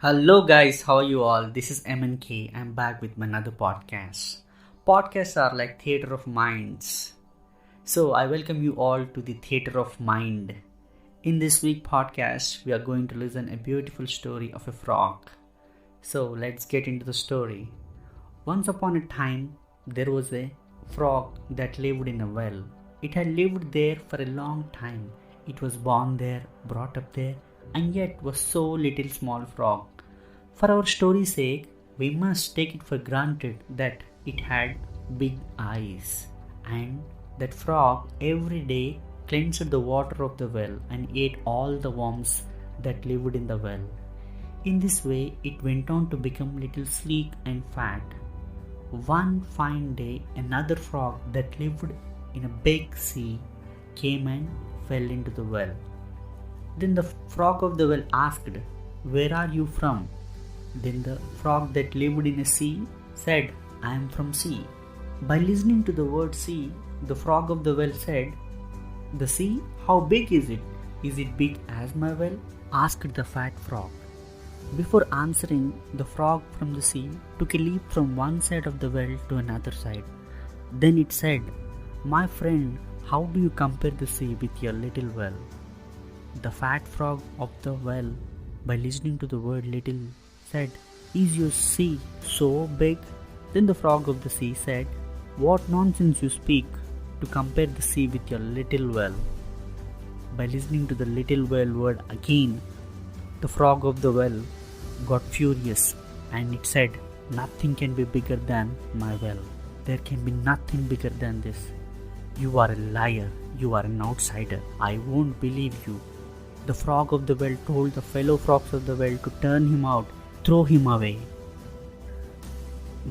Hello guys, how are you all? This is MNK. I'm back with another podcast. Podcasts are like theater of minds. So I welcome you all to the theater of mind. In this week podcast, we are going to listen a beautiful story of a frog. So let's get into the story. Once upon a time, there was a frog that lived in a well. It had lived there for a long time. It was born there, brought up there, and yet was so little small frog. For our story's sake, we must take it for granted that it had big eyes, and that frog every day cleansed the water of the well and ate all the worms that lived in the well. In this way, it went on to become little sleek and fat. One fine day, another frog that lived in a big sea came and fell into the well. Then the frog of the well asked, "Where are you from?" Then the frog that lived in a sea said, "I am from sea." By listening to the word sea, the frog of the well said, "The sea? How big is it? Is it big as my well?" asked the fat frog. Before answering, the frog from the sea took a leap from one side of the well to another side. Then it said, "My friend, how do you compare the sea with your little well?" The fat frog of the well, by listening to the word little, said, "Is your sea so big?" Then the frog of the sea said, "What nonsense you speak to compare the sea with your little well." By listening to the little well word again, the frog of the well got furious and it said, "Nothing can be bigger than my well. There can be nothing bigger than this. You are a liar. You are an outsider. I won't believe you." The frog of the well told the fellow frogs of the well to turn him out, throw him away.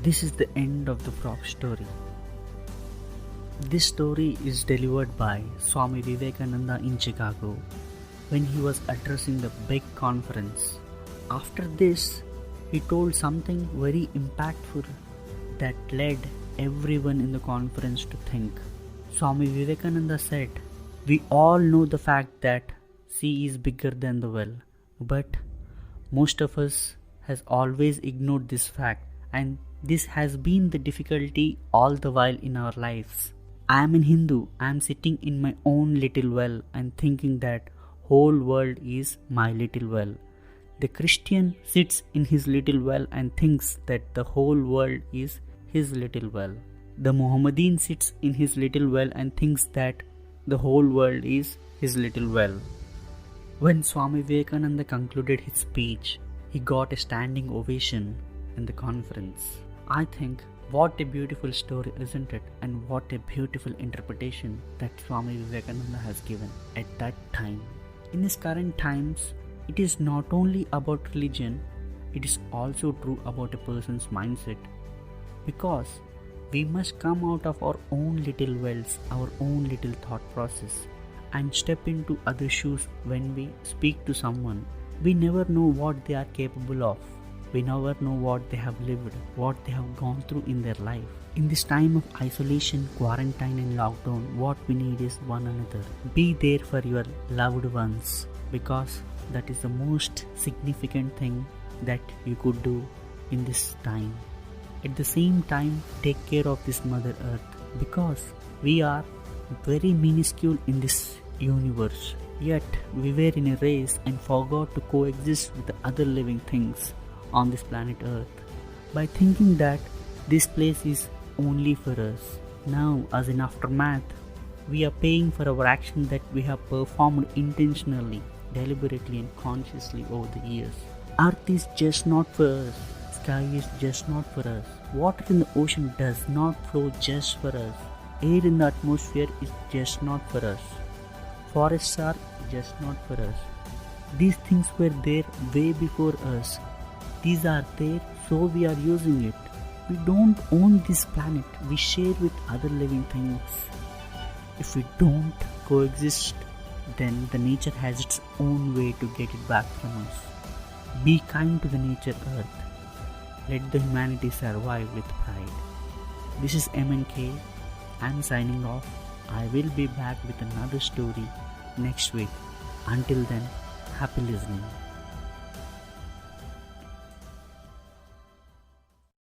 This is the end of the frog story. This story is delivered by Swami Vivekananda in Chicago when he was addressing the big conference. After this, he told something very impactful that led everyone in the conference to think. Swami Vivekananda said, "We all know the fact that sea is bigger than the well, but most of us has always ignored this fact, and this has been the difficulty all the while in our lives. I am a Hindu. I am sitting in my own little well and thinking that whole world is my little well. The Christian sits in his little well and thinks that the whole world is his little well. The Mohammedan sits in his little well and thinks that the whole world is his little well." When Swami Vivekananda concluded his speech, he got a standing ovation in the conference. I think, what a beautiful story, isn't it? And what a beautiful interpretation that Swami Vivekananda has given at that time. In these current times, it is not only about religion, it is also true about a person's mindset. Because we must come out of our own little wells, our own little thought process, and step into other shoes when we speak to someone. We never know what they are capable of. We never know what they have lived, what they have gone through in their life. In this time of isolation, quarantine and lockdown, what we need is one another. Be there for your loved ones, because that is the most significant thing that you could do in this time. At the same time, take care of this Mother Earth, because we are very minuscule in this universe. Yet we were in a race and forgot to coexist with the other living things on this planet Earth by thinking that this place is only for us. Now, as an aftermath, we are paying for our action that we have performed intentionally, deliberately and consciously over the years. Earth is just not for us. Sky is just not for us. Water in the ocean does not flow just for us. Air in the atmosphere is just not for us. Forests are just not for us. These things were there way before us. These are there, so we are using it. We don't own this planet. We share with other living things. If we don't coexist, then the nature has its own way to get it back from us. Be kind to the nature Earth. Let the humanity survive with pride. This is MNK. I'm signing off. I will be back with another story next week. Until then, happy listening.